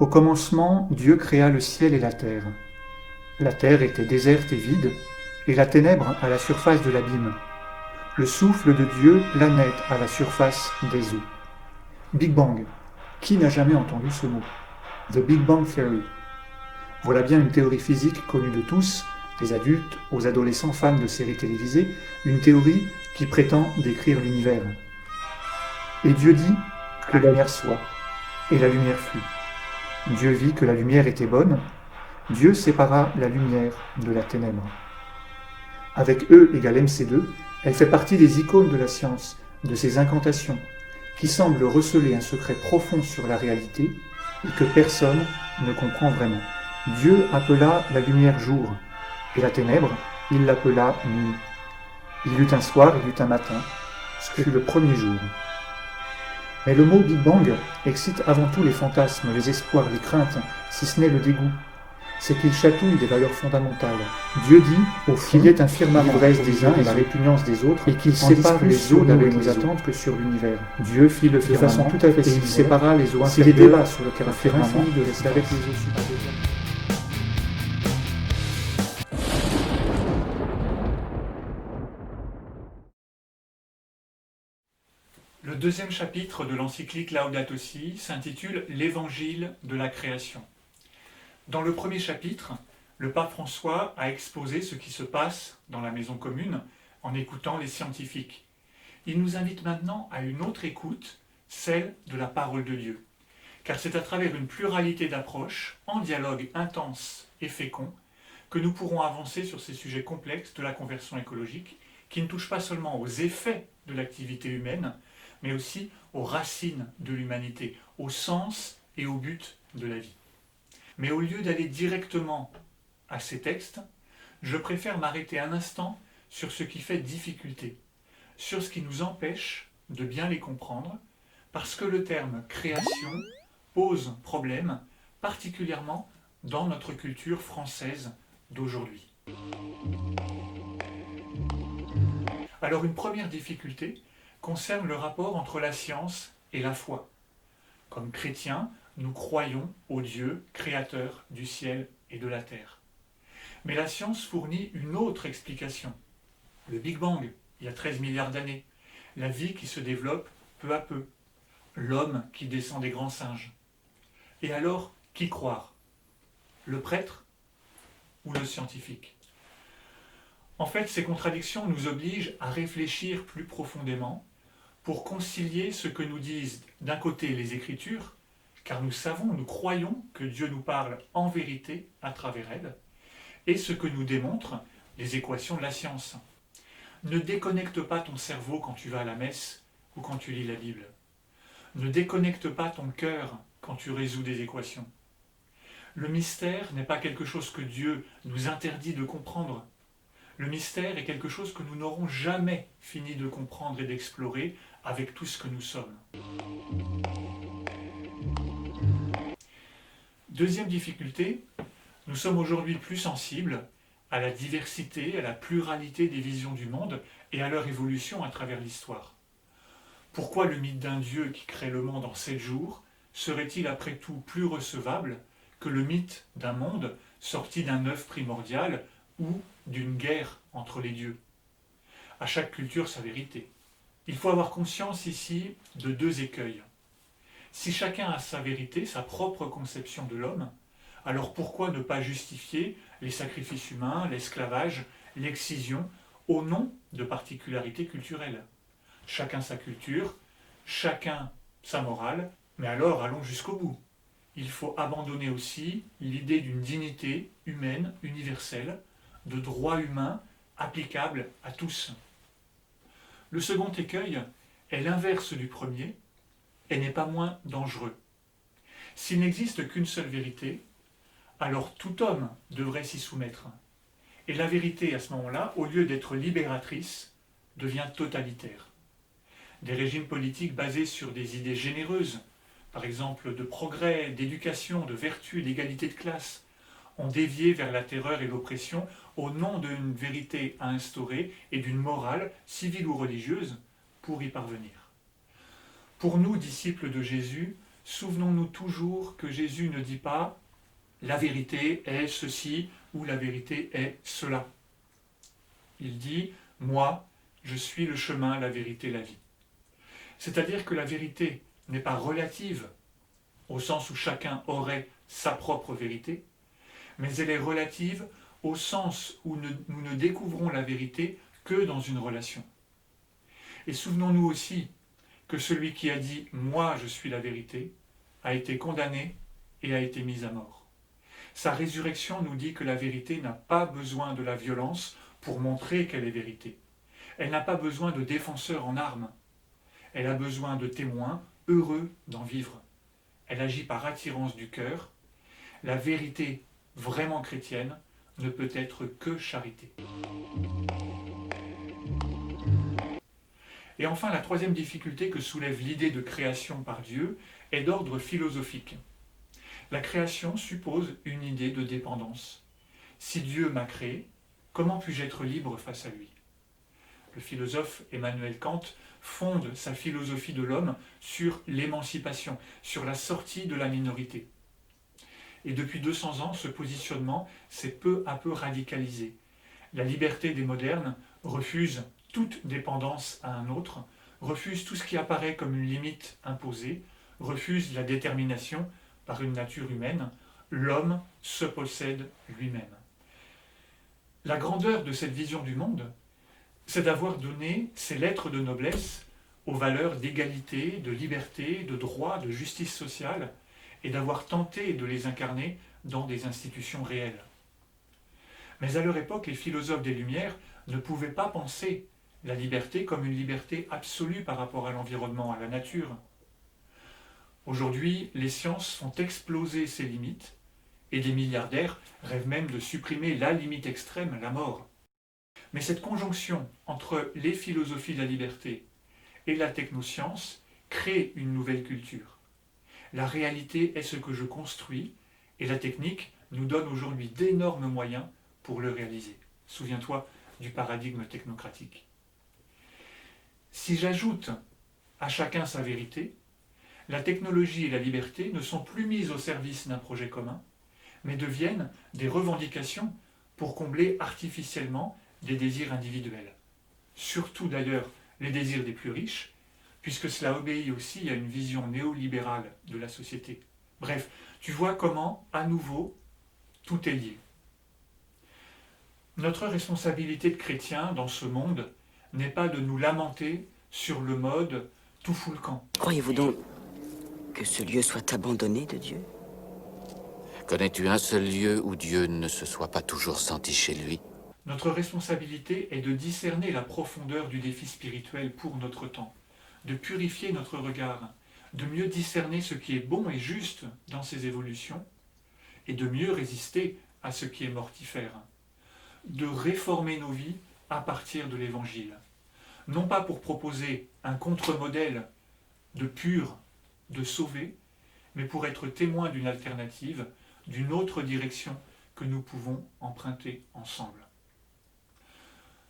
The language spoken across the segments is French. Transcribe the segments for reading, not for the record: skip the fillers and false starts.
Au commencement, Dieu créa le ciel et la terre. La terre était déserte et vide, et la ténèbre à la surface de l'abîme. Le souffle de Dieu planait à la surface des eaux. Big Bang. Qui n'a jamais entendu ce mot? The Big Bang Theory. Voilà bien une théorie physique connue de tous, des adultes aux adolescents fans de séries télévisées, une théorie qui prétend décrire l'univers. Et Dieu dit que la lumière soit, et la lumière fut. Dieu vit que la lumière était bonne, Dieu sépara la lumière de la ténèbre. Avec E égale MC2, elle fait partie des icônes de la science, de ces incantations, qui semblent receler un secret profond sur la réalité et que personne ne comprend vraiment. Dieu appela la lumière jour, et la ténèbre, il l'appela nuit. Il y eut un soir, il y eut un matin, ce fut le premier jour. Mais le mot Big Bang excite avant tout les fantasmes, les espoirs, les craintes, si ce n'est le dégoût. C'est qu'il chatouille des valeurs fondamentales. Dieu dit, au fond, qu'il y ait un firmament l'ivresse des uns et la répugnance des autres, et qu'il sépare les eaux d'avec nos attentes que sur l'univers. Dieu fit le firmament de façon tout à fait et il sépara les eaux inférieures. Si les débats sur le caractère infini de l'espace avec les eaux supérieures. Le deuxième chapitre de l'encyclique Laudato Si s'intitule L'Évangile de la création. Dans le premier chapitre, le pape François a exposé ce qui se passe dans la maison commune en écoutant les scientifiques. Il nous invite maintenant à une autre écoute, celle de la parole de Dieu. Car c'est à travers une pluralité d'approches, en dialogue intense et fécond, que nous pourrons avancer sur ces sujets complexes de la conversion écologique, qui ne touchent pas seulement aux effets de l'activité humaine, mais aussi aux racines de l'humanité, au sens et au but de la vie. Mais au lieu d'aller directement à ces textes, je préfère m'arrêter un instant sur ce qui fait difficulté, sur ce qui nous empêche de bien les comprendre, parce que le terme création pose problème, particulièrement dans notre culture française d'aujourd'hui. Alors une première difficulté concerne le rapport entre la science et la foi. Comme chrétiens, nous croyons au Dieu créateur du ciel et de la terre. Mais la science fournit une autre explication. Le Big Bang, il y a 13 milliards d'années. La vie qui se développe peu à peu. L'homme qui descend des grands singes. Et alors, qui croire? Le prêtre ou le scientifique? En fait, ces contradictions nous obligent à réfléchir plus profondément pour concilier ce que nous disent d'un côté les Écritures, car nous savons, nous croyons que Dieu nous parle en vérité à travers elles, et ce que nous démontrent les équations de la science. Ne déconnecte pas ton cerveau quand tu vas à la messe ou quand tu lis la Bible. Ne déconnecte pas ton cœur quand tu résous des équations. Le mystère n'est pas quelque chose que Dieu nous interdit de comprendre. Le mystère est quelque chose que nous n'aurons jamais fini de comprendre et d'explorer avec tout ce que nous sommes. Deuxième difficulté, nous sommes aujourd'hui plus sensibles à la diversité, à la pluralité des visions du monde et à leur évolution à travers l'histoire. Pourquoi le mythe d'un Dieu qui crée le monde en 7 jours serait-il après tout plus recevable que le mythe d'un monde sorti d'un œuf primordial ou d'une guerre entre les dieux? À chaque culture sa vérité. Il faut avoir conscience ici de 2 écueils. Si chacun a sa vérité, sa propre conception de l'homme, alors pourquoi ne pas justifier les sacrifices humains, l'esclavage, l'excision, au nom de particularités culturelles? Chacun sa culture, chacun sa morale, mais alors allons jusqu'au bout. Il faut abandonner aussi l'idée d'une dignité humaine universelle, de droits humains applicables à tous. Le second écueil est l'inverse du premier et n'est pas moins dangereux. S'il n'existe qu'une seule vérité, alors tout homme devrait s'y soumettre. Et la vérité, à ce moment-là, au lieu d'être libératrice, devient totalitaire. Des régimes politiques basés sur des idées généreuses, par exemple de progrès, d'éducation, de vertu, d'égalité de classe, ont dévié vers la terreur et l'oppression au nom d'une vérité à instaurer et d'une morale civile ou religieuse pour y parvenir. Pour nous, disciples de Jésus, souvenons-nous toujours que Jésus ne dit pas « la vérité est ceci » ou « la vérité est cela ». Il dit « moi, je suis le chemin, la vérité, la vie ». C'est-à-dire que la vérité n'est pas relative, au sens où chacun aurait sa propre vérité, mais elle est relative au sens où nous ne découvrons la vérité que dans une relation. Et souvenons-nous aussi que celui qui a dit « moi je suis la vérité » a été condamné et a été mis à mort. Sa résurrection nous dit que la vérité n'a pas besoin de la violence pour montrer qu'elle est vérité. Elle n'a pas besoin de défenseurs en armes. Elle a besoin de témoins heureux d'en vivre. Elle agit par attirance du cœur. La vérité vraiment chrétienne ne peut être que charité. Et enfin, la troisième difficulté que soulève l'idée de création par Dieu est d'ordre philosophique. La création suppose une idée de dépendance. Si Dieu m'a créé, comment puis-je être libre face à lui? Le philosophe Emmanuel Kant fonde sa philosophie de l'homme sur l'émancipation, sur la sortie de la minorité. Et depuis 200 ans, ce positionnement s'est peu à peu radicalisé. La liberté des modernes refuse toute dépendance à un autre, refuse tout ce qui apparaît comme une limite imposée, refuse la détermination par une nature humaine. L'homme se possède lui-même. La grandeur de cette vision du monde, c'est d'avoir donné ses lettres de noblesse aux valeurs d'égalité, de liberté, de droit, de justice sociale, et d'avoir tenté de les incarner dans des institutions réelles. Mais à leur époque, les philosophes des Lumières ne pouvaient pas penser la liberté comme une liberté absolue par rapport à l'environnement, à la nature. Aujourd'hui, les sciences font exploser ces limites, et des milliardaires rêvent même de supprimer la limite extrême, la mort. Mais cette conjonction entre les philosophies de la liberté et la technoscience crée une nouvelle culture. La réalité est ce que je construis, et la technique nous donne aujourd'hui d'énormes moyens pour le réaliser. Souviens-toi du paradigme technocratique. Si j'ajoute à chacun sa vérité, la technologie et la liberté ne sont plus mises au service d'un projet commun, mais deviennent des revendications pour combler artificiellement des désirs individuels. Surtout d'ailleurs les désirs des plus riches, puisque cela obéit aussi à une vision néolibérale de la société. Bref, tu vois comment, à nouveau, tout est lié. Notre responsabilité de chrétiens dans ce monde n'est pas de nous lamenter sur le mode « tout fout le camp ». Croyez-vous donc que ce lieu soit abandonné de Dieu? Connais-tu un seul lieu où Dieu ne se soit pas toujours senti chez lui? Notre responsabilité est de discerner la profondeur du défi spirituel pour notre temps, de purifier notre regard, de mieux discerner ce qui est bon et juste dans ces évolutions, et de mieux résister à ce qui est mortifère, de réformer nos vies à partir de l'Évangile, non pas pour proposer un contre-modèle de pur, de sauvé, mais pour être témoin d'une alternative, d'une autre direction que nous pouvons emprunter ensemble.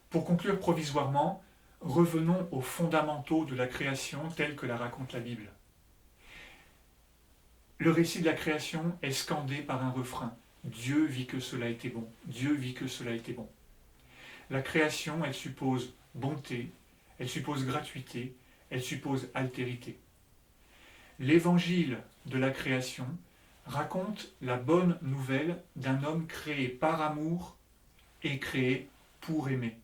Pour conclure provisoirement, revenons aux fondamentaux de la création telle que la raconte la Bible. Le récit de la création est scandé par un refrain. Dieu vit que cela était bon. Dieu vit que cela était bon. La création, elle suppose bonté, elle suppose gratuité, elle suppose altérité. L'évangile de la création raconte la bonne nouvelle d'un homme créé par amour et créé pour aimer.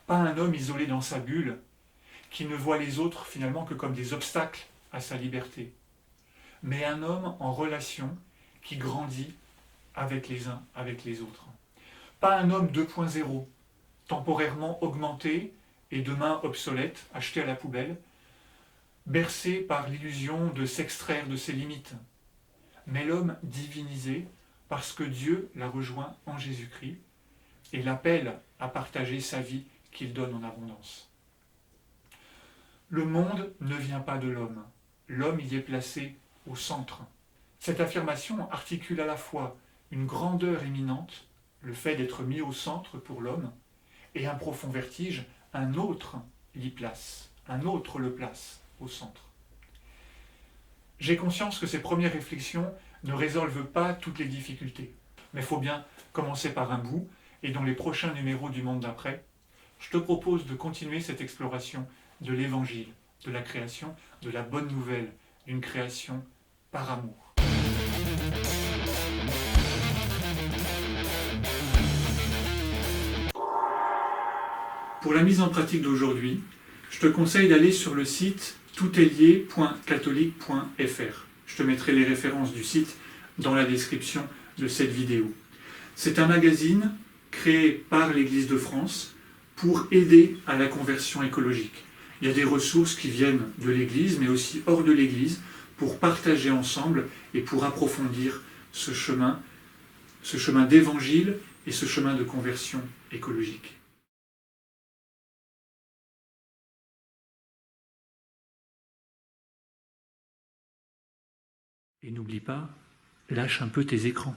Pas un homme isolé dans sa bulle qui ne voit les autres finalement que comme des obstacles à sa liberté, mais un homme en relation qui grandit avec les uns, avec les autres. Pas un homme 2.0, temporairement augmenté et demain obsolète, acheté à la poubelle, bercé par l'illusion de s'extraire de ses limites, mais l'homme divinisé parce que Dieu l'a rejoint en Jésus-Christ et l'appelle à partager sa vie qu'il donne en abondance. Le monde ne vient pas de l'homme, l'homme y est placé au centre. Cette affirmation articule à la fois une grandeur éminente, le fait d'être mis au centre pour l'homme, et un profond vertige, un autre l'y place, un autre le place au centre. J'ai conscience que ces premières réflexions ne résolvent pas toutes les difficultés. Mais il faut bien commencer par un bout, et dans les prochains numéros du Monde d'après, je te propose de continuer cette exploration de l'Évangile, de la création, de la bonne nouvelle, d'une création par amour. Pour la mise en pratique d'aujourd'hui, je te conseille d'aller sur le site touestlié.catholique.fr. Je te mettrai les références du site dans la description de cette vidéo. C'est un magazine créé par l'Église de France pour aider à la conversion écologique. Il y a des ressources qui viennent de l'Église, mais aussi hors de l'Église, pour partager ensemble et pour approfondir ce chemin d'évangile et ce chemin de conversion écologique. Et n'oublie pas, lâche un peu tes écrans.